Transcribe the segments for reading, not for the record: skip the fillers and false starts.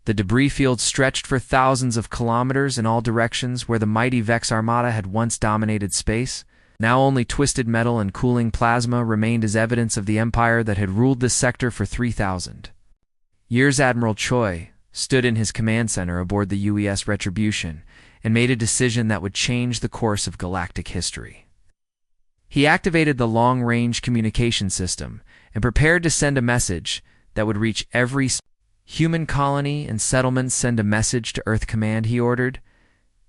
The debris field stretched for thousands of kilometers in all directions where the mighty Vex Armada had once dominated space. Now only twisted metal and cooling plasma remained as evidence of the empire that had ruled this sector for 3,000 years. Admiral Choi stood in his command center aboard the UES Retribution and made a decision that would change the course of galactic history. He activated the long-range communication system and prepared to send a message that would reach every human colony and settlement. Send a message to Earth Command, he ordered.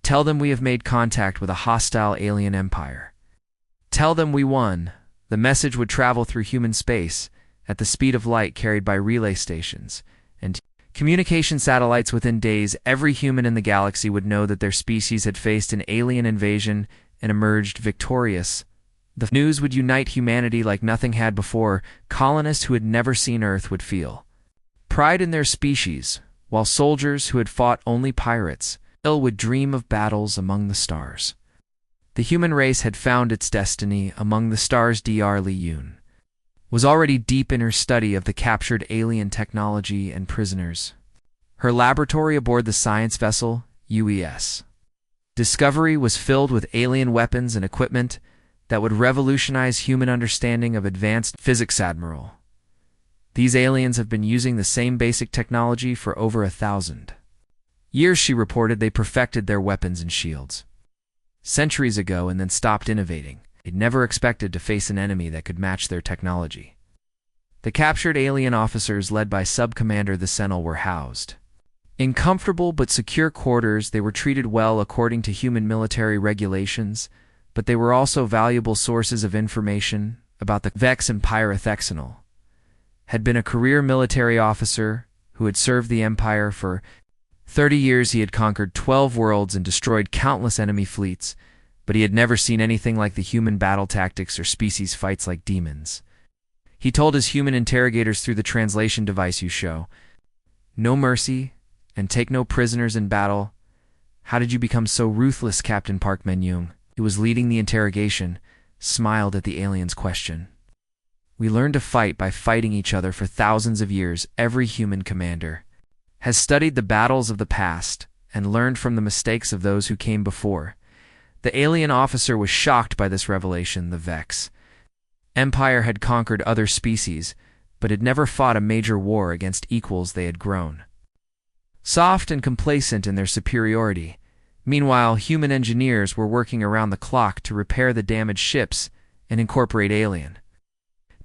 Tell them we have made contact with a hostile alien empire. Tell them we won. The message would travel through human space at the speed of light, carried by relay stations and communication satellites. Within days, every human in the galaxy would know that their species had faced an alien invasion and emerged victorious. The news would unite humanity like nothing had before. Colonists who had never seen Earth would feel pride in their species, while soldiers who had fought only pirates would dream of battles among the stars. The human race had found its destiny among the stars. Dr. Li Yun was already deep in her study of the captured alien technology and prisoners. Her laboratory aboard the science vessel, UES Discovery, was filled with alien weapons and equipment that would revolutionize human understanding of advanced physics. Admiral, these aliens have been using the same basic technology for over 1,000 years, she reported. They perfected their weapons and shields centuries ago and then stopped innovating. They'd never expected to face an enemy that could match their technology. The captured alien officers, led by Sub-Commander the Sentinel, were housed in comfortable but secure quarters. They were treated well according to human military regulations, but they were also valuable sources of information about the Vex Empire. Thexenal had been a career military officer who had served the Empire for 30 years. He had conquered 12 worlds and destroyed countless enemy fleets, but he had never seen anything like the human battle tactics or species fights like demons. He told his human interrogators through the translation device, "You show no mercy and take no prisoners in battle. How did you become so ruthless?" Captain Park Men-Young, who was leading the interrogation, smiled at the alien's question. "We learned to fight by fighting each other for thousands of years. Every human commander has studied the battles of the past and learned from the mistakes of those who came before." The alien officer was shocked by this revelation. The Vex Empire had conquered other species, but had never fought a major war against equals. They had grown soft and complacent in their superiority. Meanwhile, human engineers were working around the clock to repair the damaged ships and incorporate alien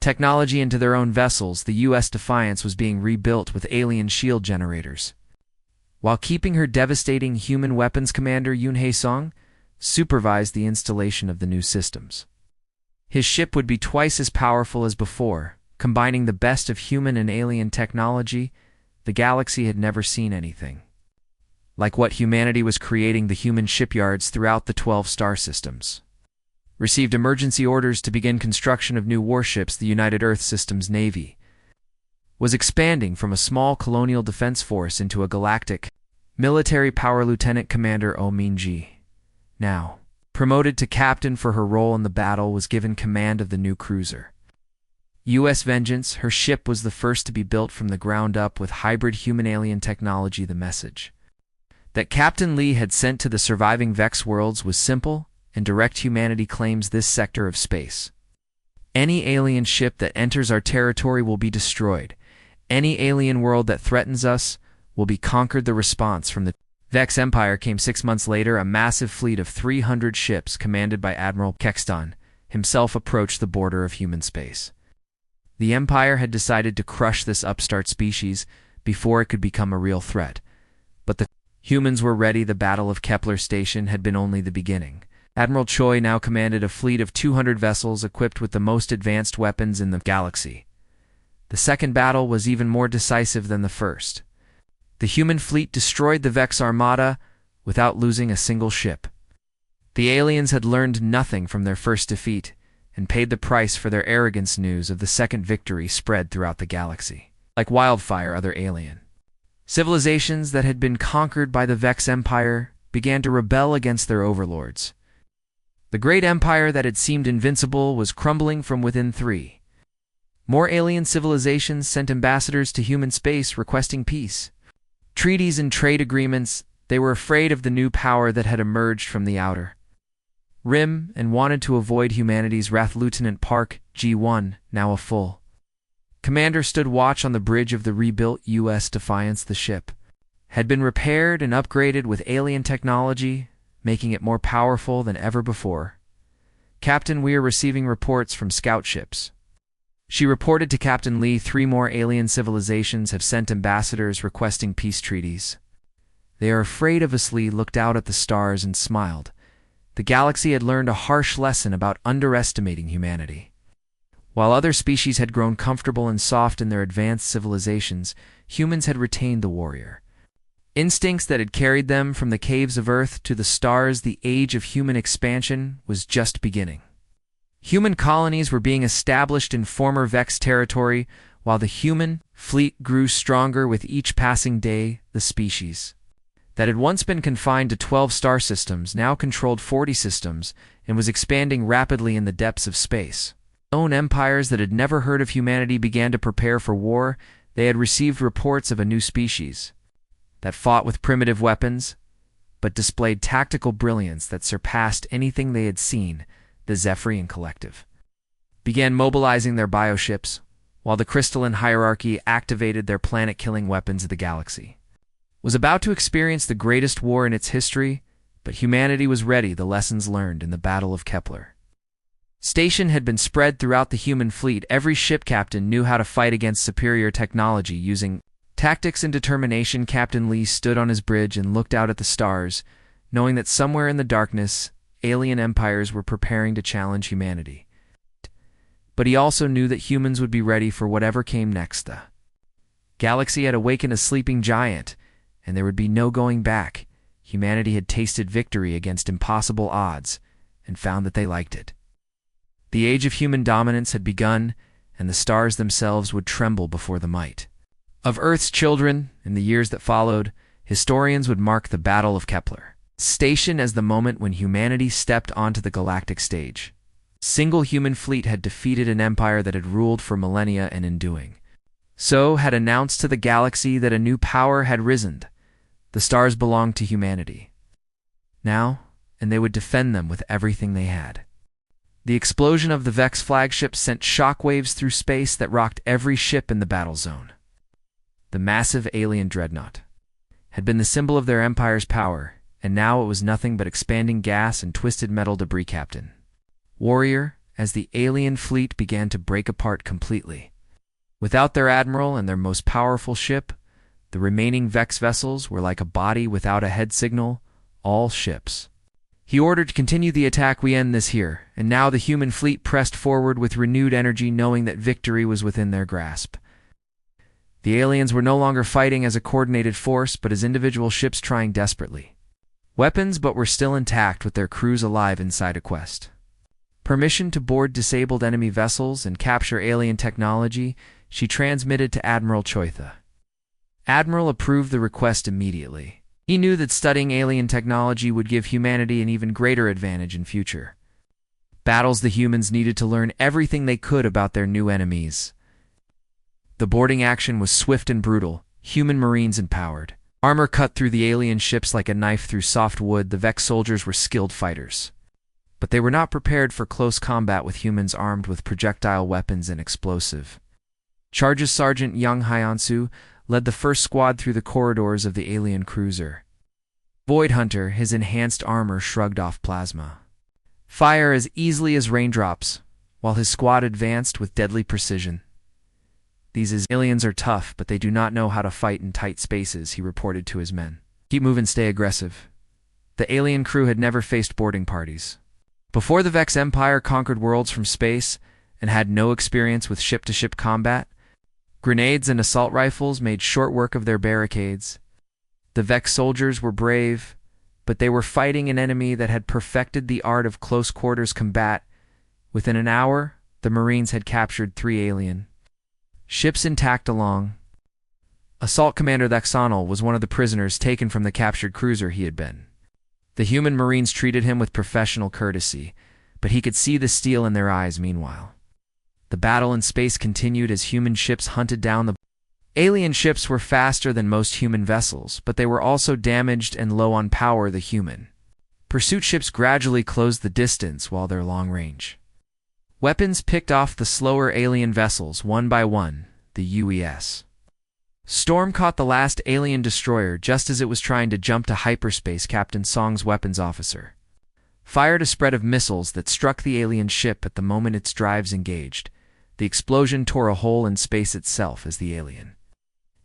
technology into their own vessels. The U.S. Defiance was being rebuilt with alien shield generators, while keeping her devastating human weapons. Commander Yoon Hae-sung supervised the installation of the new systems. His ship would be twice as powerful as before, combining the best of human and alien technology. The galaxy had never seen anything like what humanity was creating. The human shipyards throughout the 12 star systems received emergency orders to begin construction of new warships. The United Earth Systems Navy was expanding from a small colonial defense force into a galactic military power. Lieutenant Commander Oh Min-ji, now promoted to captain for her role in the battle, was given command of the new cruiser U.S. Vengeance. Her ship was the first to be built from the ground up with hybrid human-alien technology. The message that Captain Lee had sent to the surviving Vex worlds was simple and direct. Humanity claims this sector of space. Any alien ship that enters our territory will be destroyed. Any alien world that threatens us will be conquered. The response from the Vex Empire came 6 months later. A massive fleet of 300 ships commanded by Admiral Kexton himself approached the border of human space. The Empire had decided to crush this upstart species before it could become a real threat. But the humans were ready. The Battle of Kepler Station had been only the beginning. Admiral Choi now commanded a fleet of 200 vessels equipped with the most advanced weapons in the galaxy. The second battle was even more decisive than the first. The human fleet destroyed the Vex Armada without losing a single ship. The aliens had learned nothing from their first defeat and paid the price for their arrogance. News of the second victory spread throughout the galaxy like wildfire. Other alien civilizations that had been conquered by the Vex Empire began to rebel against their overlords. The great empire that had seemed invincible was crumbling from within. 3 more alien civilizations sent ambassadors to human space requesting peace. treaties and trade agreements. They were afraid of the new power that had emerged from the outer rim and wanted to avoid humanity's wrath. Lieutenant Park, G1, now a full commander, stood watch on the bridge of the rebuilt U.S. Defiance. The ship had been repaired and upgraded with alien technology, making it more powerful than ever before. Captain, we are receiving reports from scout ships. She reported to Captain Lee 3 more alien civilizations have sent ambassadors requesting peace treaties. They are afraid of us. Lee looked out at the stars and smiled. The galaxy had learned a harsh lesson about underestimating humanity. While other species had grown comfortable and soft in their advanced civilizations, humans had retained the warrior instincts that had carried them from the caves of Earth to the stars. The age of human expansion was just beginning. Human colonies were being established in former Vex territory, while the human fleet grew stronger with each passing day. The species that had once been confined to 12 star systems now controlled 40 systems and was expanding rapidly in the depths of space. Own empires that had never heard of humanity began to prepare for war. They had received reports of a new species that fought with primitive weapons, but displayed tactical brilliance that surpassed anything they had seen. The Zephyrian Collective began mobilizing their bioships, while the crystalline hierarchy activated their planet-killing weapons. The galaxy was about to experience the greatest war in its history, but humanity was ready. The lessons learned in the Battle of Kepler Station had been spread throughout the human fleet. Every ship captain knew how to fight against superior technology using tactics and determination. Captain Lee stood on his bridge and looked out at the stars, knowing that somewhere in the darkness, alien empires were preparing to challenge humanity. But he also knew that humans would be ready for whatever came next. The galaxy had awakened a sleeping giant, and there would be no going back. Humanity had tasted victory against impossible odds and found that they liked it. The age of human dominance had begun, and the stars themselves would tremble before the might of Earth's children. In the years that followed, historians would mark the Battle of Kepler Station as the moment when humanity stepped onto the galactic stage. A single human fleet had defeated an empire that had ruled for millennia, and in doing so had announced to the galaxy that a new power had risen. The stars belonged to humanity now, and they would defend them with everything they had. The explosion of the Vex flagship sent shockwaves through space that rocked every ship in the battle zone. The massive alien dreadnought had been the symbol of their empire's power, and now it was nothing but expanding gas and twisted metal debris. Captain Warrior, as the alien fleet began to break apart completely. Without their admiral and their most powerful ship, the remaining Vex vessels were like a body without a head signal. All ships. He ordered to continue the attack. We end this here. And now the human fleet pressed forward with renewed energy, knowing that victory was within their grasp. The aliens were no longer fighting as a coordinated force, but as individual ships trying desperately. Weapons, but were still intact with their crews alive inside a quest. Permission to board disabled enemy vessels and capture alien technology, she transmitted to Admiral Choitha. Admiral approved the request immediately. He knew that studying alien technology would give humanity an even greater advantage in future battles. The humans needed to learn everything they could about their new enemies. The boarding action was swift and brutal. Human Marines empowered. Armor cut through the alien ships like a knife through soft wood. The Vex soldiers were skilled fighters, but they were not prepared for close combat with humans armed with projectile weapons and explosive charges. Sergeant Young Hyansu led the first squad through the corridors of the alien cruiser. Void Hunter, his enhanced armor, shrugged off plasma fire as easily as raindrops, while his squad advanced with deadly precision. These aliens are tough, but they do not know how to fight in tight spaces, he reported to his men. Keep moving, stay aggressive. The alien crew had never faced boarding parties before. The Vex Empire conquered worlds from space and had no experience with ship-to-ship combat. Grenades and assault rifles made short work of their barricades. The Vex soldiers were brave, but they were fighting an enemy that had perfected the art of close-quarters combat. Within an hour, the Marines had captured 3 alien ships intact along. Assault Commander Thexonal was one of the prisoners taken from the captured cruiser he had been. The human Marines treated him with professional courtesy, but he could see the steel in their eyes. Meanwhile, the battle in space continued as human ships hunted down the Alien ships were faster than most human vessels, but they were also damaged and low on power the human. Pursuit ships gradually closed the distance while their long range weapons picked off the slower alien vessels one by one, the UES. Storm caught the last alien destroyer just as it was trying to jump to hyperspace. Captain Song's weapons officer fired a spread of missiles that struck the alien ship at the moment its drives engaged. The explosion tore a hole in space itself as the alien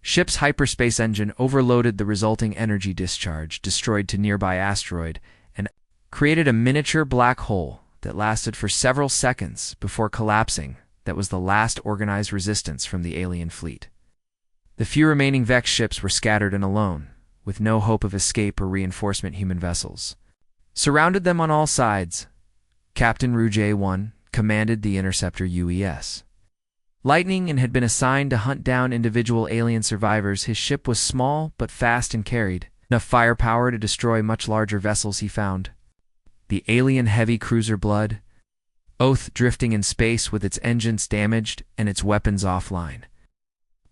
ship's hyperspace engine overloaded. The resulting energy discharge destroyed to nearby asteroid and created a miniature black hole that lasted for several seconds before collapsing. That was the last organized resistance from the alien fleet. The few remaining Vex ships were scattered and alone, with no hope of escape or reinforcement. Human vessels surrounded them on all sides. Captain Rouge A1 commanded the interceptor UES Lightning and had been assigned to hunt down individual alien survivors. His ship was small but fast and carried enough firepower to destroy much larger vessels he found. The alien heavy cruiser Blood Oath drifting in space with its engines damaged and its weapons offline.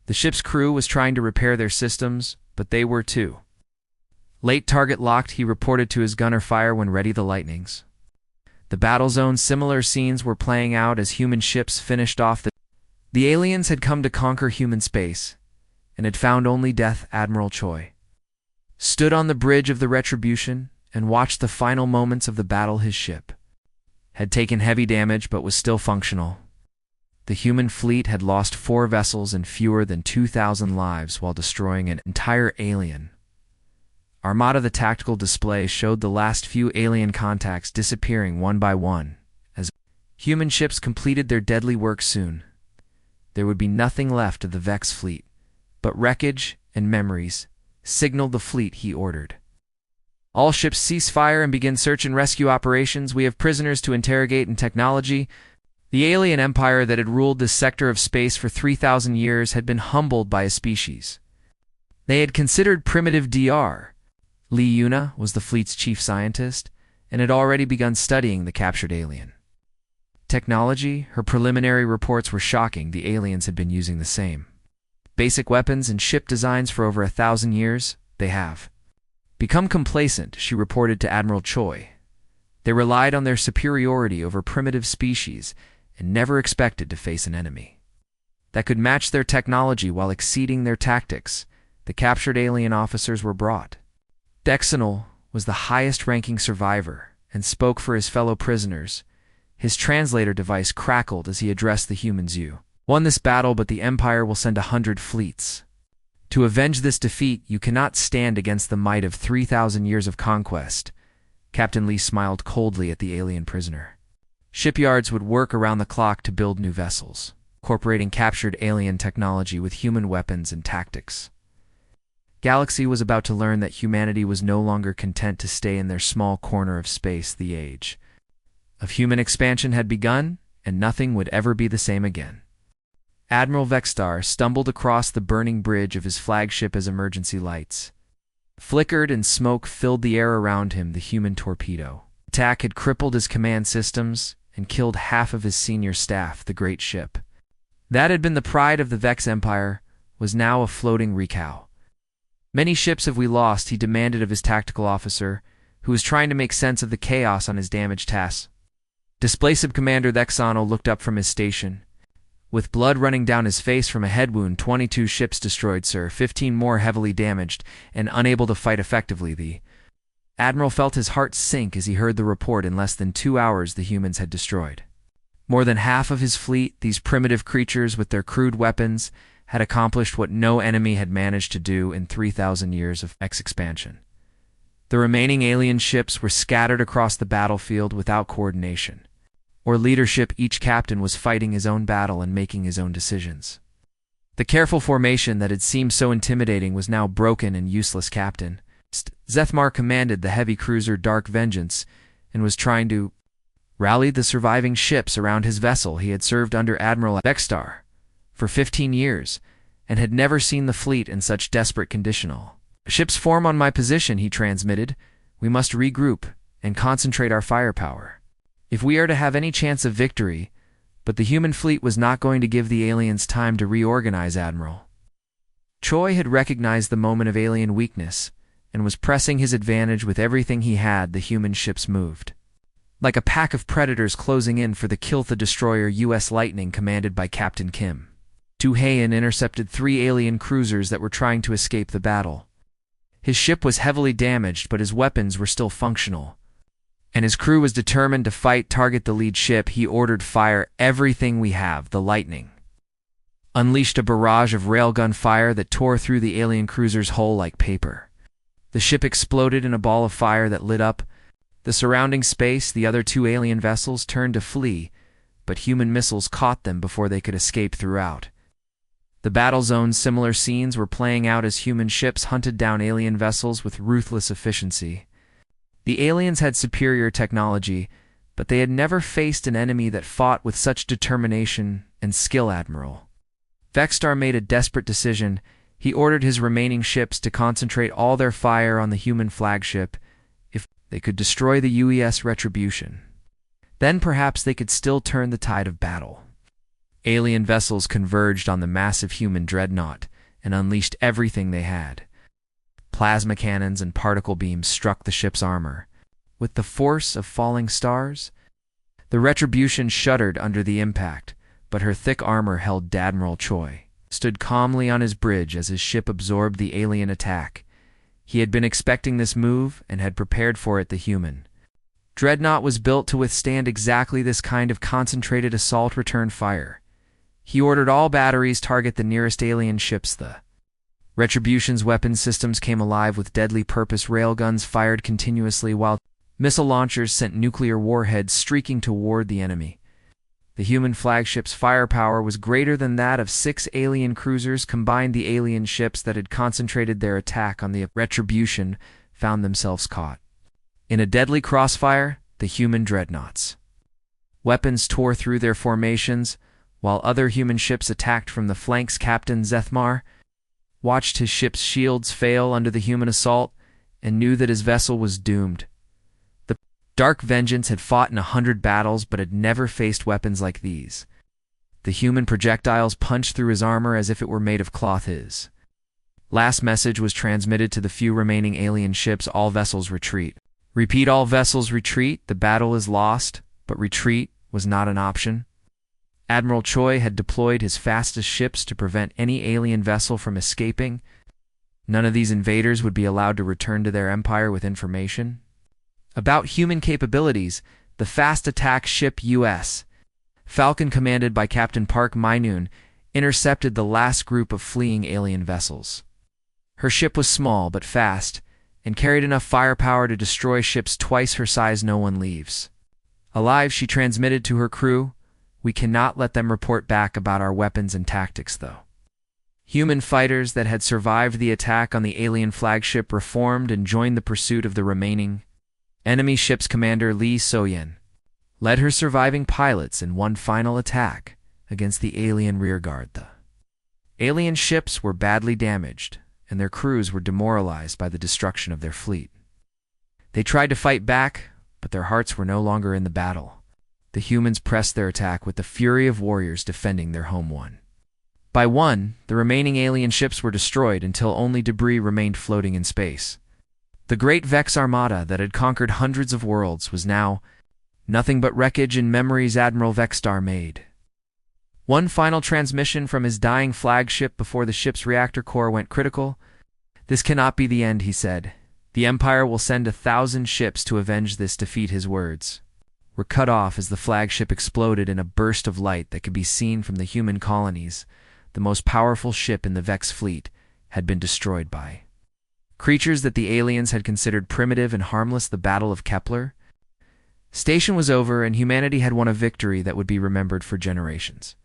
The ship's crew was trying to repair their systems, but they were too late. Target locked, he reported to his gunner. Fire when ready. The Lightnings. The battle zone. Similar scenes were playing out as human ships finished off the aliens had come to conquer human space, and had found only death. Admiral Choi stood on the bridge of the Retribution and watched the final moments of the battle. His ship had taken heavy damage but was still functional. The human fleet had lost 4 vessels and fewer than 2,000 lives while destroying an entire alien Armada. The tactical display showed the last few alien contacts disappearing one by one. As human ships completed their deadly work soon, there would be nothing left of the Vex fleet but wreckage and memories. Signaled the fleet, he ordered. All ships cease fire and begin search and rescue operations. We have prisoners to interrogate and technology. The alien empire that had ruled this sector of space for 3,000 years had been humbled by a species they had considered primitive. Dr. Lee Yuna was the fleet's chief scientist and had already begun studying the captured alien technology. Her preliminary reports were shocking. The aliens had been using the same basic weapons and ship designs for over 1,000 years. They have become complacent, she reported to Admiral Choi. They relied on their superiority over primitive species and never expected to face an enemy that could match their technology while exceeding their tactics. The captured alien officers were brought. Dexenol was the highest-ranking survivor and spoke for his fellow prisoners. His translator device crackled as he addressed the humans. You won this battle, but the Empire will send 100 fleets to avenge this defeat. You cannot stand against the might of 3,000 years of conquest. Captain Lee smiled coldly at the alien prisoner. Shipyards would work around the clock to build new vessels, incorporating captured alien technology with human weapons and tactics. Galaxy was about to learn that humanity was no longer content to stay in their small corner of space. The age of human expansion had begun, and nothing would ever be the same again. Admiral Vexstar stumbled across the burning bridge of his flagship as emergency lights flickered and smoke filled the air around him. The human torpedo attack had crippled his command systems and killed half of his senior staff. The great ship that had been the pride of the Vex Empire was now a floating wreckhouse. Many ships have we lost, he demanded of his tactical officer, who was trying to make sense of the chaos on his damaged task. Display Subcommander Thexano looked up from his station. With blood running down his face from a head wound. 22 ships destroyed, sir. 15 more heavily damaged and unable to fight effectively. The Admiral felt his heart sink as he heard the report. In less than 2 hours, the humans had destroyed more than half of his fleet. These primitive creatures with their crude weapons had accomplished what no enemy had managed to do in 3,000 years of expansion. The remaining alien ships were scattered across the battlefield without coordination or leadership. Each captain was fighting his own battle and making his own decisions. The careful formation that had seemed so intimidating was now broken and useless. Captain Zethmar commanded the heavy cruiser Dark Vengeance and was trying to rally the surviving ships around his vessel. He had served under Admiral Vexstar for 15 years and had never seen the fleet in such desperate condition. Ships form on my position, he transmitted. We must regroup and concentrate our firepower if we are to have any chance of victory. But the human fleet was not going to give the aliens time to reorganize. Admiral Choi had recognized the moment of alien weakness and was pressing his advantage with everything he had. The human ships moved like a pack of predators closing in for the Kiltha destroyer U.S. Lightning commanded by Captain Kim. Du-Hayan intercepted 3 alien cruisers that were trying to escape the battle. His ship was heavily damaged, but his weapons were still functional, and his crew was determined to target the lead ship. He ordered, "Fire everything we have." The Lightning unleashed a barrage of railgun fire that tore through the alien cruiser's hull like paper. The ship exploded in a ball of fire that lit up the surrounding space. The other 2 alien vessels turned to flee, but human missiles caught them before they could escape throughout. The battle zone's similar scenes were playing out as human ships hunted down alien vessels with ruthless efficiency. The aliens had superior technology, but they had never faced an enemy that fought with such determination and skill. Admiral Vexstar made a desperate decision. He ordered his remaining ships to concentrate all their fire on the human flagship. If they could destroy the UES Retribution, then perhaps they could still turn the tide of battle. Alien vessels converged on the massive human dreadnought and unleashed everything they had. Plasma cannons and particle beams struck the ship's armor. With the force of falling stars, the Retribution shuddered under the impact, but her thick armor held. Admiral Choi stood calmly on his bridge as his ship absorbed the alien attack. He had been expecting this move and had prepared for it. The human dreadnought was built to withstand exactly this kind of concentrated assault return fire. He ordered all batteries target the nearest alien ships. The Retribution's weapons systems came alive with deadly purpose. Railguns fired continuously while missile launchers sent nuclear warheads streaking toward the enemy. The human flagship's firepower was greater than that of 6 alien cruisers combined. The alien ships that had concentrated their attack on the Retribution found themselves caught in a deadly crossfire. The human dreadnoughts' weapons tore through their formations, while other human ships attacked from the flanks. Captain Zethmar watched his ship's shields fail under the human assault and knew that his vessel was doomed. The Dark Vengeance had fought in 100 battles but had never faced weapons like these. The human projectiles punched through his armor as if it were made of cloth. His last message was transmitted to the few remaining alien ships: "All vessels retreat." Repeat, all vessels retreat. The battle is lost, but retreat was not an option. Admiral Choi had deployed his fastest ships to prevent any alien vessel from escaping. None of these invaders would be allowed to return to their empire with information about human capabilities. The fast attack ship U.S. Falcon, commanded by Captain Park Mai-noon, intercepted the last group of fleeing alien vessels. Her ship was small but fast, and carried enough firepower to destroy ships twice her size. "No one leaves alive," she transmitted to her crew. "We cannot let them report back about our weapons and tactics, though." Human fighters that had survived the attack on the alien flagship reformed and joined the pursuit of the remaining enemy ships. Commander Lee So-yen led her surviving pilots in one final attack against the alien rearguard. The alien ships were badly damaged, and their crews were demoralized by the destruction of their fleet. They tried to fight back, but their hearts were no longer in the battle. The humans pressed their attack with the fury of warriors defending their home. One by one, the remaining alien ships were destroyed until only debris remained floating in space. The great Vex Armada that had conquered hundreds of worlds was now nothing but wreckage and memories. Admiral Vexstar made one final transmission from his dying flagship before the ship's reactor core went critical. "This cannot be the end," he said. "The Empire will send 1,000 ships to avenge this defeat." His words were cut off as the flagship exploded in a burst of light that could be seen from the human colonies. The most powerful ship in the Vex fleet had been destroyed by creatures that the aliens had considered primitive and harmless. The Battle of Kepler Station was over, and humanity had won a victory that would be remembered for generations.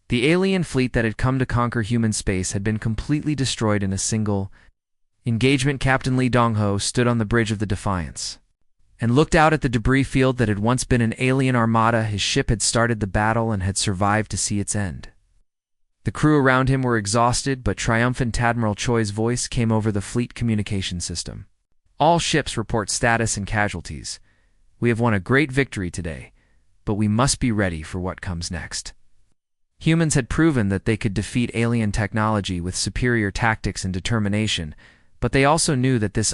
The alien fleet that had come to conquer human space had been completely destroyed in a single engagement. Captain Lee Dong-ho stood on the bridge of the Defiance and looked out at the debris field that had once been an alien armada. His ship had started the battle and had survived to see its end. The crew around him were exhausted, but triumphant. Admiral Choi's voice came over the fleet communication system. "All ships report status and casualties. We have won a great victory today, but we must be ready for what comes next." Humans had proven that they could defeat alien technology with superior tactics and determination, but they also knew that this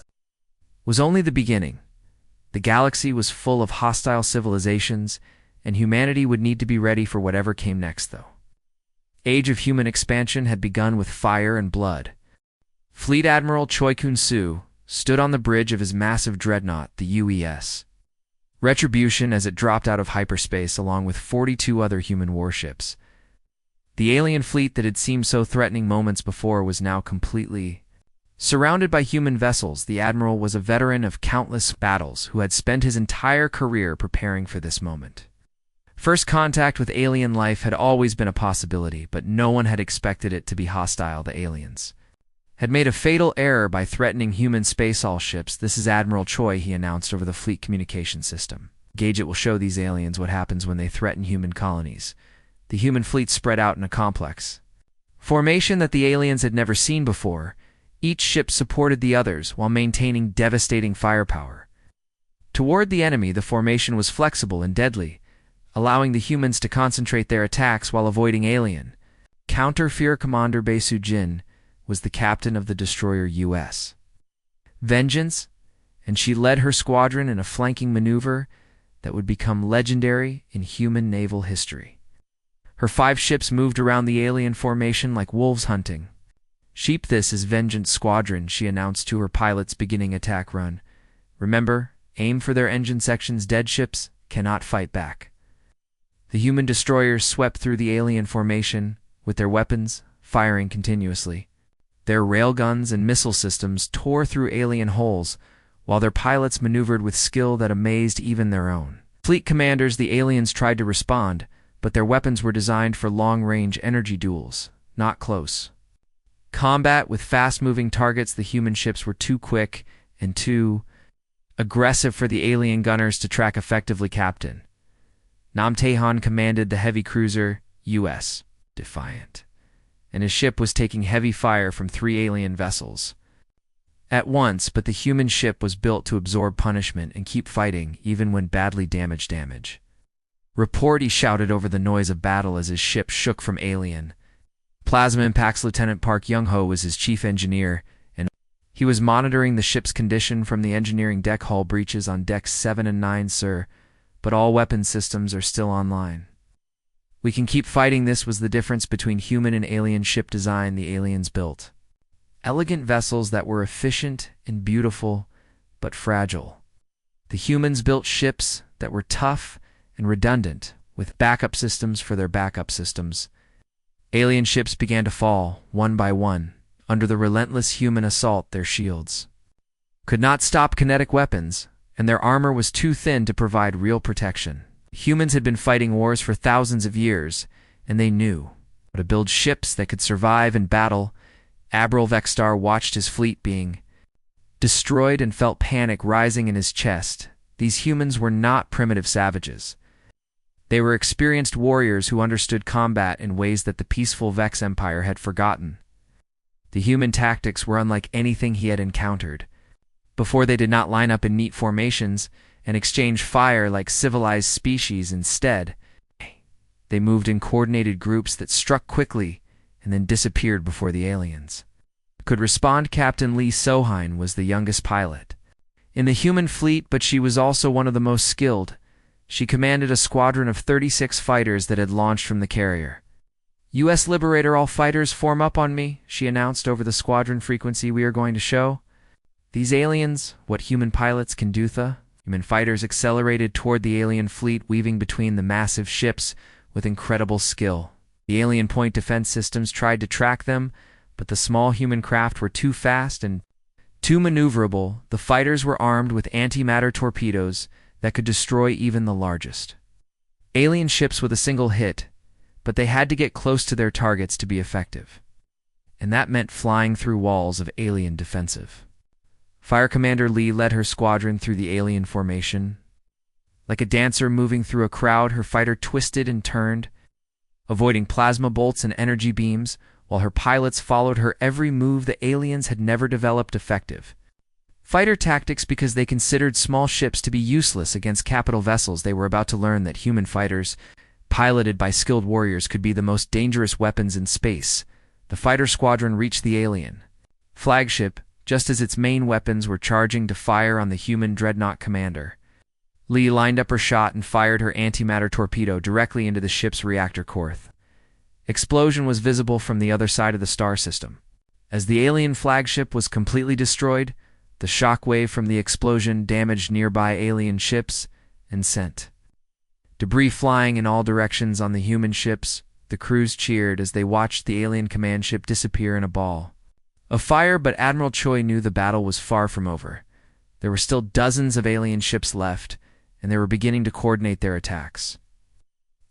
was only the beginning. The galaxy was full of hostile civilizations, and humanity would need to be ready for whatever came next, though. Age of human expansion had begun with fire and blood. Fleet Admiral Choi Kun-soo stood on the bridge of his massive dreadnought, the UES Retribution, as it dropped out of hyperspace along with 42 other human warships. The alien fleet that had seemed so threatening moments before was now completely surrounded by human vessels. The Admiral was a veteran of countless battles who had spent his entire career preparing for this moment. First contact with alien life had always been a possibility, but no one had expected it to be hostile. The aliens had made a fatal error by threatening human space all ships. "This is Admiral Choi," he announced over the fleet communication system. "Gadget will show these aliens what happens when they threaten human colonies." The human fleet spread out in a complex formation that the aliens had never seen before. Each ship supported the others while maintaining devastating firepower. Toward the enemy, the formation was flexible and deadly, allowing the humans to concentrate their attacks while avoiding alien. Counter-Fear Commander Bae Soo-jin was the captain of the destroyer U.S. Vengeance, and she led her squadron in a flanking maneuver that would become legendary in human naval history. Her 5 ships moved around the alien formation like wolves hunting sheep. "This is Vengeance Squadron," she announced to her pilots beginning attack run. "Remember, aim for their engine sections. Dead ships cannot fight back." The human destroyers swept through the alien formation, with their weapons firing continuously. Their railguns and missile systems tore through alien holes, while their pilots maneuvered with skill that amazed even their own fleet commanders. The aliens tried to respond, but their weapons were designed for long-range energy duels, not close combat with fast-moving targets. The human ships were too quick and too aggressive for the alien gunners to track effectively. Captain Nam Tae-han commanded the heavy cruiser U.S. Defiant, and his ship was taking heavy fire from 3 alien vessels at once, but the human ship was built to absorb punishment and keep fighting even when badly damaged. "Report," he shouted over the noise of battle as his ship shook from alien plasma impacts. Lieutenant Park Young-ho was his chief engineer, and he was monitoring the ship's condition from the engineering deck. "Hull breaches on decks 7 and 9, sir, but all weapon systems are still online. We can keep fighting." This was the difference between human and alien ship design. The aliens built elegant vessels that were efficient and beautiful, but fragile. The humans built ships that were tough and redundant, with backup systems for their backup systems. Alien ships began to fall, one by one, under the relentless human assault. Their shields could not stop kinetic weapons, and their armor was too thin to provide real protection. Humans had been fighting wars for thousands of years, and they knew how to build ships that could survive in battle. Admiral Vexstar watched his fleet being destroyed and felt panic rising in his chest. These humans were not primitive savages. They were experienced warriors who understood combat in ways that the peaceful Vex Empire had forgotten. The human tactics were unlike anything he had encountered before. They did not line up in neat formations and exchange fire like civilized species. Instead, they moved in coordinated groups that struck quickly and then disappeared before the aliens could respond. Captain Lee Sohine was the youngest pilot in the human fleet, but she was also one of the most skilled. She commanded a squadron of 36 fighters that had launched from the carrier. "U.S. Liberator, all fighters form up on me," she announced over the squadron frequency. "We are going to show these aliens what human pilots can do." The human fighters accelerated toward the alien fleet, weaving between the massive ships with incredible skill. The alien point defense systems tried to track them, but the small human craft were too fast and too maneuverable. The fighters were armed with antimatter torpedoes that could destroy even the largest alien ships with a single hit, but they had to get close to their targets to be effective. And that meant flying through walls of alien defensive. Fire Commander Lee led her squadron through the alien formation. Like a dancer moving through a crowd, her fighter twisted and turned, avoiding plasma bolts and energy beams, while her pilots followed her every move. The aliens had never developed effective fighter tactics because they considered small ships to be useless against capital vessels. They were about to learn that human fighters piloted by skilled warriors, could be the most dangerous weapons in space. The fighter squadron reached the alien flagship just as its main weapons were charging to fire on the human dreadnought commander. Lee lined up her shot and fired her antimatter torpedo directly into the ship's reactor core. Explosion was visible from the other side of the star system. As the alien flagship was completely destroyed, the shockwave from the explosion damaged nearby alien ships and sent debris flying in all directions on the human ships. The crews cheered as they watched the alien command ship disappear in a ball of fire, but Admiral Choi knew the battle was far from over. There were still dozens of alien ships left, and they were beginning to coordinate their attacks.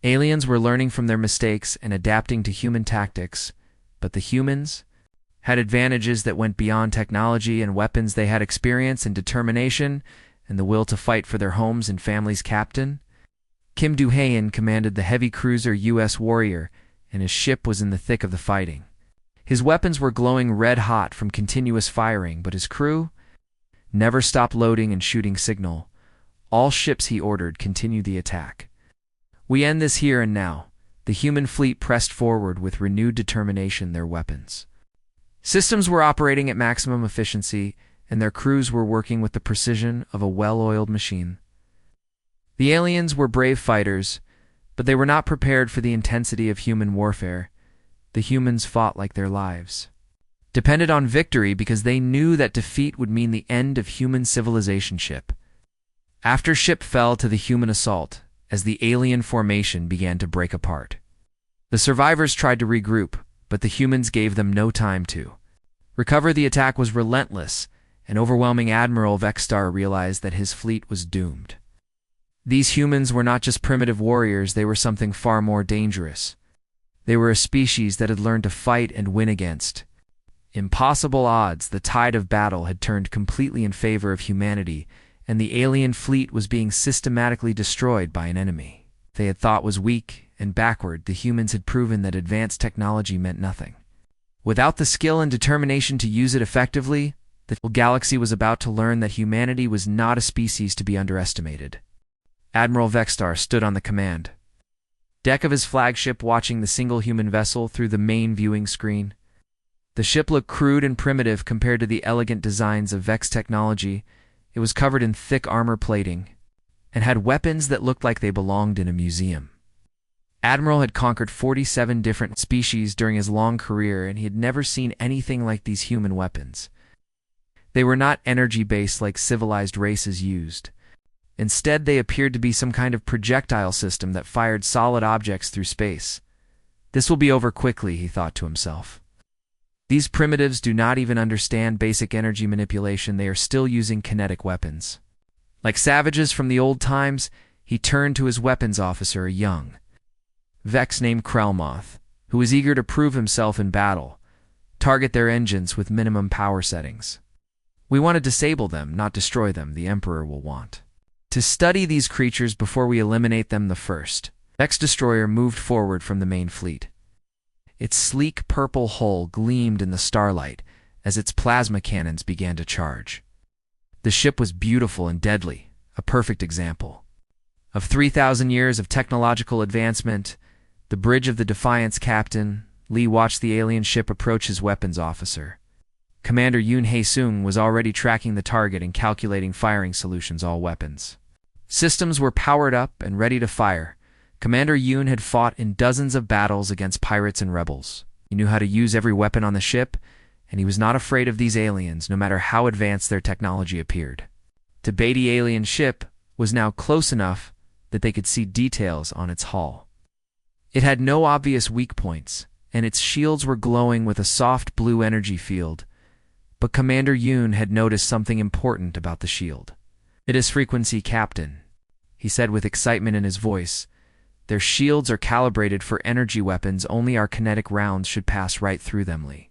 Aliens were learning from their mistakes and adapting to human tactics, but the humans had advantages that went beyond technology and weapons. They had experience and determination and the will to fight for their homes and families. Captain Kim Do-haen commanded the heavy cruiser U.S. Warrior, and his ship was in the thick of the fighting. His weapons were glowing red-hot from continuous firing, but his crew never stopped loading and shooting signal. All ships, he ordered, continue the attack. We end this here and now. The human fleet pressed forward with renewed determination, their weapons systems were operating at maximum efficiency, and their crews were working with the precision of a well-oiled machine. The aliens were brave fighters, but they were not prepared for the intensity of human warfare. The humans fought like their lives depended on victory because they knew that defeat would mean the end of human civilization. Ship after ship fell to the human assault as the alien formation began to break apart. The survivors tried to regroup, but the humans gave them no time to recover. The attack was relentless, and overwhelming. Admiral Vexstar realized that his fleet was doomed. These humans were not just primitive warriors, they were something far more dangerous. They were a species that had learned to fight and win against impossible odds. The tide of battle had turned completely in favor of humanity, and the alien fleet was being systematically destroyed by an enemy they had thought was weak and backward. The humans had proven that advanced technology meant nothing without the skill and determination to use it effectively. The galaxy was about to learn that humanity was not a species to be underestimated. Admiral Vexstar stood on the command deck of his flagship, watching the single human vessel through the main viewing screen. The ship looked crude and primitive compared to the elegant designs of Vex technology. It was covered in thick armor plating and had weapons that looked like they belonged in a museum. Admiral had conquered 47 different species during his long career, and he had never seen anything like these human weapons. They were not energy-based like civilized races used. Instead, they appeared to be some kind of projectile system that fired solid objects through space. This will be over quickly, he thought to himself. These primitives do not even understand basic energy manipulation. They are still using kinetic weapons. Like savages from the old times, he turned to his weapons officer, a young Vex named Krelmoth, who was eager to prove himself in battle. Target their engines with minimum power settings. We want to disable them, not destroy them. The Emperor will want to study these creatures before we eliminate them. The first Vex destroyer moved forward from the main fleet. Its sleek purple hull gleamed in the starlight as its plasma cannons began to charge. The ship was beautiful and deadly, a perfect example of 3,000 years of technological advancement. The bridge of the Defiance. Captain Lee watched the alien ship approach his weapons officer. Commander Yoon Hae-sung was already tracking the target and calculating firing solutions. All weapons systems were powered up and ready to fire. Commander Yoon had fought in dozens of battles against pirates and rebels. He knew how to use every weapon on the ship, and he was not afraid of these aliens, no matter how advanced their technology appeared. The Beatty alien ship was now close enough that they could see details on its hull. It had no obvious weak points, and its shields were glowing with a soft blue energy field. But Commander Yoon had noticed something important about the shield. "It is frequency, Captain," he said with excitement in his voice. "Their shields are calibrated for energy weapons. Only our kinetic rounds should pass right through them." Lee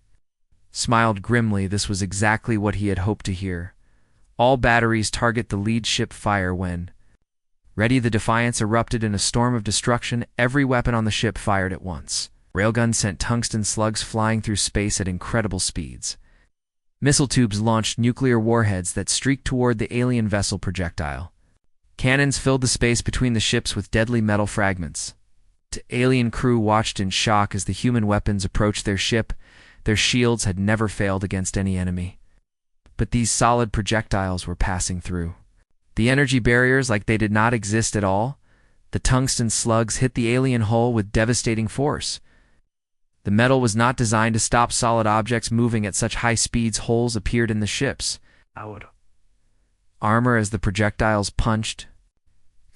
smiled grimly. This was exactly what he had hoped to hear. All batteries target the lead ship. Fire when ready. The Defiance erupted in a storm of destruction. Every weapon on the ship fired at once. Railguns sent tungsten slugs flying through space at incredible speeds. Missile tubes launched nuclear warheads that streaked toward the alien vessel projectile. Cannons filled the space between the ships with deadly metal fragments. The alien crew watched in shock as the human weapons approached their ship. Their shields had never failed against any enemy. But these solid projectiles were passing through. The energy barriers like they did not exist at all. The tungsten slugs hit the alien hull with devastating force. The metal was not designed to stop solid objects moving at such high speeds. Holes appeared in the ship's armor as the projectiles punched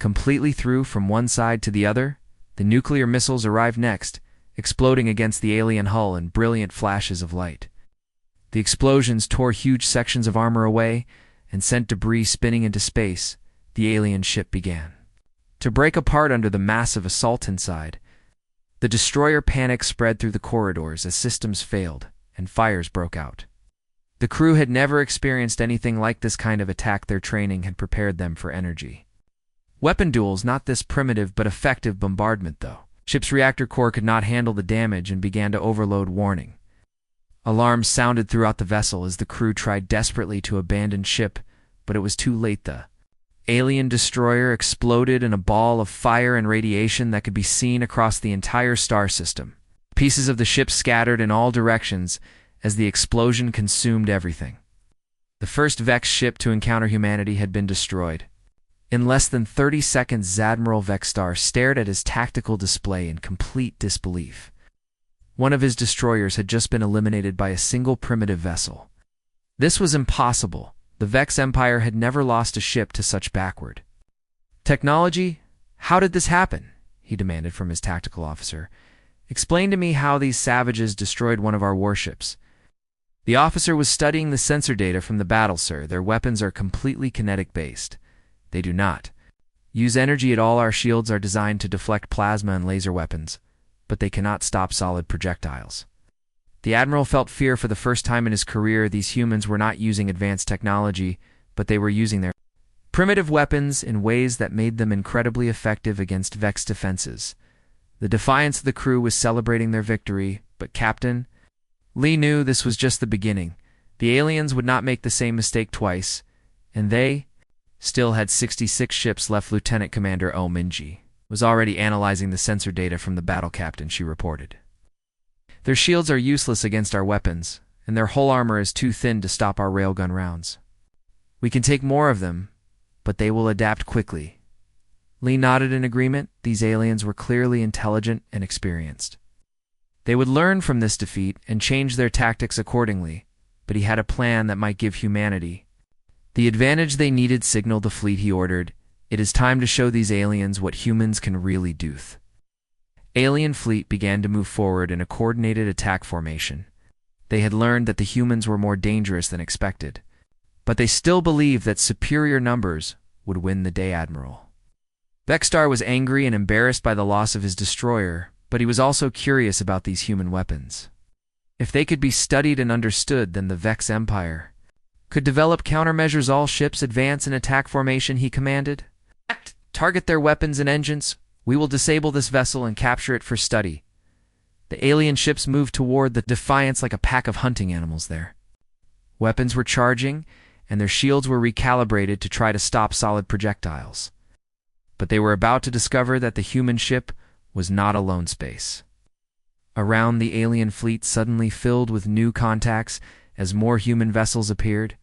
completely through from one side to the other. The nuclear missiles arrived next, exploding against the alien hull in brilliant flashes of light. The explosions tore huge sections of armor away and sent debris spinning into space. The alien ship began to break apart under the massive assault inside. The destroyer panic spread through the corridors as systems failed and fires broke out. The crew had never experienced anything like this kind of attack. Their training had prepared them for energy weapon duels, not this primitive but effective bombardment though. Ship's reactor core could not handle the damage and began to overload. Warning. Alarms sounded throughout the vessel as the crew tried desperately to abandon ship, but it was too late. The alien destroyer exploded in a ball of fire and radiation that could be seen across the entire star system. Pieces of the ship scattered in all directions as the explosion consumed everything. The first Vex ship to encounter humanity had been destroyed. In less than 30 seconds, Admiral Vexstar stared at his tactical display in complete disbelief. One of his destroyers had just been eliminated by a single primitive vessel. This was impossible. The Vex Empire had never lost a ship to such backward technology. How did this happen? He demanded from his tactical officer. Explain to me how these savages destroyed one of our warships. The officer was studying the sensor data from the battle, sir. Their weapons are completely kinetic-based. They do not use energy at all. Our shields are designed to deflect plasma and laser weapons, but they cannot stop solid projectiles. The Admiral felt fear for the first time in his career. These humans were not using advanced technology, but they were using their primitive weapons in ways that made them incredibly effective against Vex defenses. The defiance of the crew was celebrating their victory, but Captain Lee knew this was just the beginning. The aliens would not make the same mistake twice, and they still had 66 ships left. Lieutenant Commander Oh Minji was already analyzing the sensor data from the battle captain, she reported. Their shields are useless against our weapons, and their hull armor is too thin to stop our railgun rounds. We can take more of them, but they will adapt quickly. Lee nodded in agreement. These aliens were clearly intelligent and experienced. They would learn from this defeat and change their tactics accordingly, but he had a plan that might give humanity the advantage they needed. Signal the fleet, he ordered. It is time to show these aliens what humans can really do. Alien fleet began to move forward in a coordinated attack formation. They had learned that the humans were more dangerous than expected, but they still believed that superior numbers would win the day. Admiral Vexstar was angry and embarrassed by the loss of his destroyer, but he was also curious about these human weapons. If they could be studied and understood, then the Vex Empire could develop countermeasures. All ships advance in attack formation, he commanded. Target their weapons and engines. We will disable this vessel and capture it for study. The alien ships moved toward the Defiance like a pack of hunting animals there. Weapons were charging, and their shields were recalibrated to try to stop solid projectiles. But they were about to discover that the human ship was not a lone space. Around the alien fleet suddenly filled with new contacts as more human vessels appeared.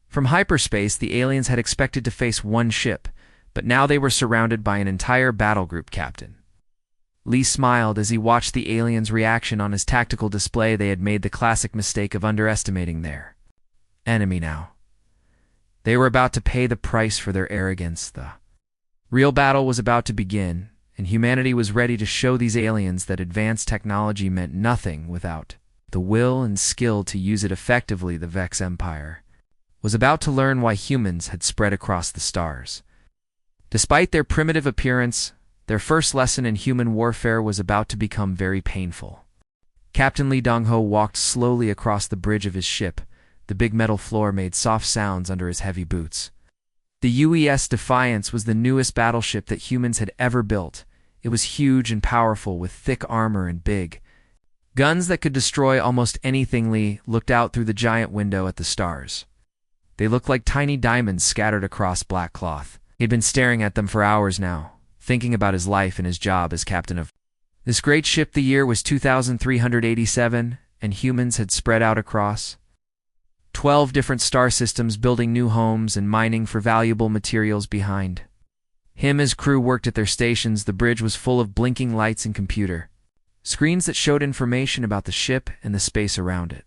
From hyperspace, the aliens had expected to face one ship, but now they were surrounded by an entire battle group. Captain Lee smiled as he watched the aliens' reaction on his tactical display. They had made the classic mistake of underestimating their enemy now. They were about to pay the price for their arrogance. The real battle was about to begin, and humanity was ready to show these aliens that advanced technology meant nothing without the will and skill to use it effectively. The Vex Empire was about to learn why humans had spread across the stars. Despite their primitive appearance, their first lesson in human warfare was about to become very painful. Captain Lee Dong-ho walked slowly across the bridge of his ship. The big metal floor made soft sounds under his heavy boots. The UES Defiance was the newest battleship that humans had ever built. It was huge and powerful, with thick armor and big guns that could destroy almost anything. Lee looked out through the giant window at the stars. They looked like tiny diamonds scattered across black cloth. He had been staring at them for hours now, thinking about his life and his job as captain of This great ship, the year was 2387, and humans had spread out across 12 different star systems, building new homes and mining for valuable materials behind. Him and his crew worked at their stations. The bridge was full of blinking lights and computer screens that showed information about the ship and the space around it.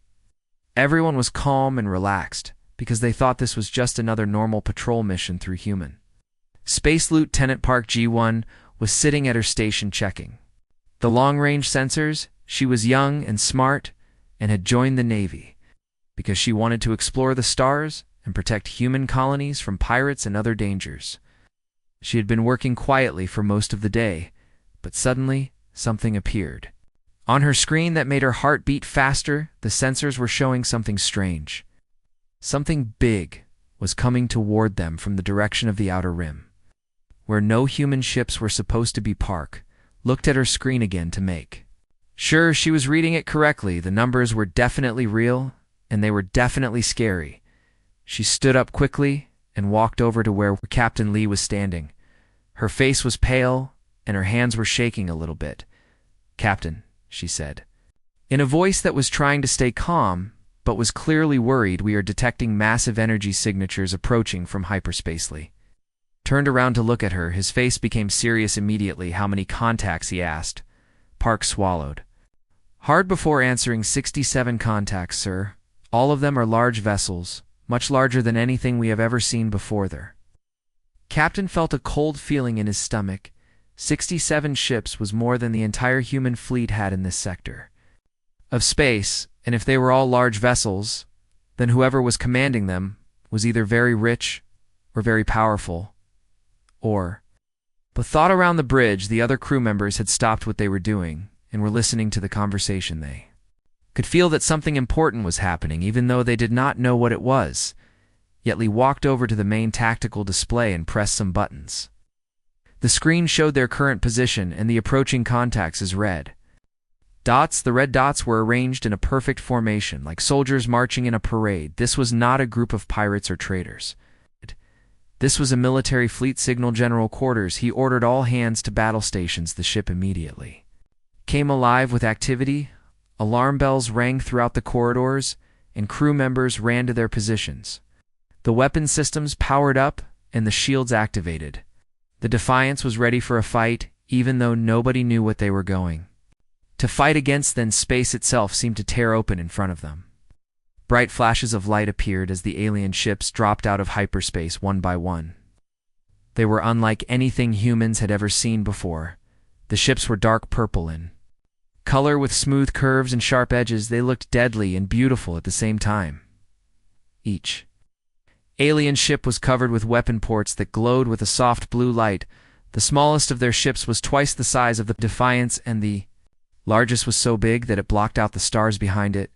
Everyone was calm and relaxed because they thought this was just another normal patrol mission through human space. Lieutenant Park G1 was sitting at her station checking the long-range sensors. She was young and smart and had joined the Navy because she wanted to explore the stars and protect human colonies from pirates and other dangers. She had been working quietly for most of the day, but suddenly something appeared on her screen that made her heart beat faster. The sensors were showing something strange. Something big was coming toward them from the direction of the outer rim, where no human ships were supposed to be. Park looked at her screen again to make sure she was reading it correctly. The numbers were definitely real, and they were definitely scary. She stood up quickly and walked over to where Captain Lee was standing. Her face was pale, and her hands were shaking a little bit. "Captain," she said, in a voice that was trying to stay calm, but was clearly worried, "we are detecting massive energy signatures approaching from hyperspace." Lee turned around to look at her. His face became serious immediately. "How many contacts?" he asked. Park swallowed hard before answering. 67 contacts, sir. All of them are large vessels, much larger than anything we have ever seen before there." Captain felt a cold feeling in his stomach. 67 ships was more than the entire human fleet had in this sector of space, and if they were all large vessels, then whoever was commanding them was either very rich or very powerful, or... The thought around the bridge, the other crew members had stopped what they were doing and were listening to the conversation. They could feel that something important was happening, even though they did not know what it was. Yet Lee walked over to the main tactical display and pressed some buttons. The screen showed their current position and the approaching contacts as red dots. The red dots were arranged in a perfect formation, like soldiers marching in a parade. This was not a group of pirates or traders. This was a military fleet signal. General quarters. He ordered all hands to battle stations. The ship immediately came alive with activity. Alarm bells rang throughout the corridors, and crew members ran to their positions. The weapon systems powered up, and the shields activated. The Defiance was ready for a fight, even though nobody knew what they were going to fight against. Then space itself seemed to tear open in front of them. Bright flashes of light appeared as the alien ships dropped out of hyperspace one by one. They were unlike anything humans had ever seen before. The ships were dark purple in color with smooth curves and sharp edges. They looked deadly and beautiful at the same time. Each alien ship was covered with weapon ports that glowed with a soft blue light. The smallest of their ships was twice the size of the Defiance, and the largest was so big that it blocked out the stars behind it.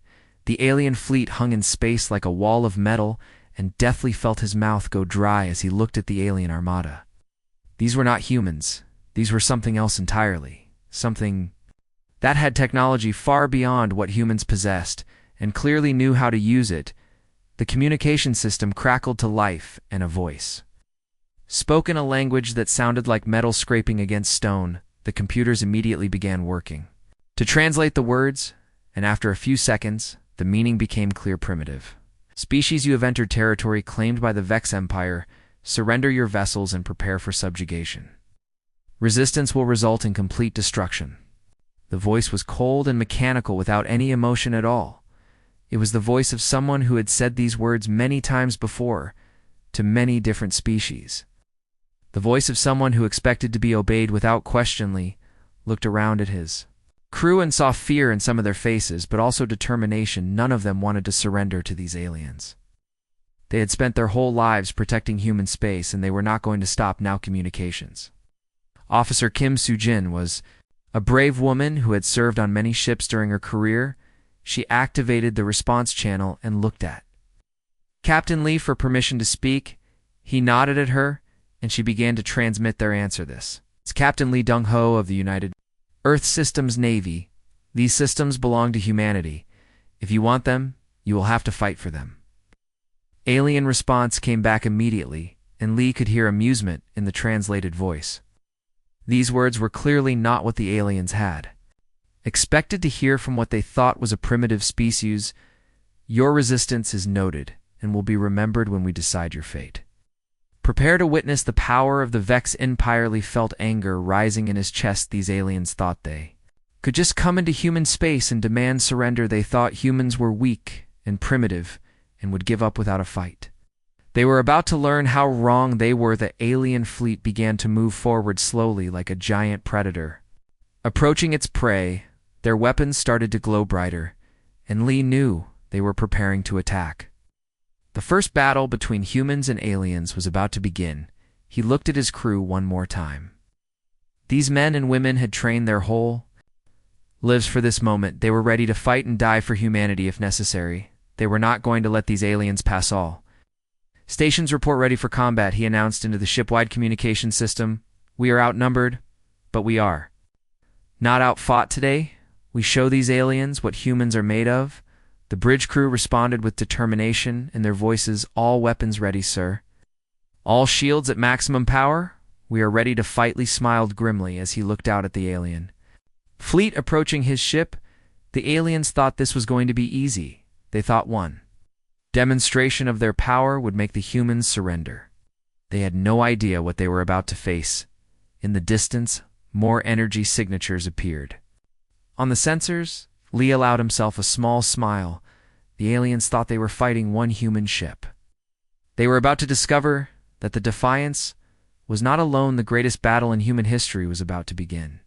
The alien fleet hung in space like a wall of metal, and Deathly felt his mouth go dry as he looked at the alien armada. These were not humans. These were something else entirely. Something that had technology far beyond what humans possessed, and clearly knew how to use it. The communication system crackled to life, and a voice spoke in a language that sounded like metal scraping against stone. The computers immediately began working to translate the words, and after a few seconds, the meaning became clear. Primitive species, you have entered territory claimed by the Vex Empire. Surrender your vessels and prepare for subjugation. Resistance will result in complete destruction. The voice was cold and mechanical, without any emotion at all. It was the voice of someone who had said these words many times before, to many different species. The voice of someone who expected to be obeyed without question. Lee looked around at his crew and saw fear in some of their faces, but also determination. None of them wanted to surrender to these aliens. They had spent their whole lives protecting human space, and they were not going to stop now. Communications Officer Kim Soo-jin was a brave woman who had served on many ships during her career. She activated the response channel and looked at Captain Lee for permission to speak. He nodded at her, and she began to transmit their answer. This is Captain Lee Dong-ho of the United Earth Systems Navy. These systems belong to humanity. If you want them, you will have to fight for them. Alien response came back immediately, and Lee could hear amusement in the translated voice. These words were clearly not what the aliens had expected to hear from what they thought was a primitive species. Your resistance is noted and will be remembered when we decide your fate. Prepare to witness the power of the Vex entirely felt anger rising in his chest. These aliens thought they could just come into human space and demand surrender. They thought humans were weak and primitive and would give up without a fight. They were about to learn how wrong they were. The alien fleet began to move forward slowly like a giant predator. Approaching its prey, their weapons started to glow brighter, and Lee knew they were preparing to attack. The first battle between humans and aliens was about to begin. He looked at his crew one more time. These men and women had trained their whole lives for this moment. They were ready to fight and die for humanity if necessary. They were not going to let these aliens pass all. Stations report ready for combat, he announced into the ship-wide communication system. We are outnumbered, but we are not outfought today. We show these aliens what humans are made of. The bridge crew responded with determination in their voices. All weapons ready, sir. All shields at maximum power. We are ready to fight. Lee smiled grimly as he looked out at the alien fleet approaching his ship. The aliens thought this was going to be easy. They thought one demonstration of their power would make the humans surrender. They had no idea what they were about to face. In the distance, more energy signatures appeared. On the sensors, Lee allowed himself a small smile. The aliens thought they were fighting one human ship. They were about to discover that the Defiance was not alone. The greatest battle in human history was about to begin.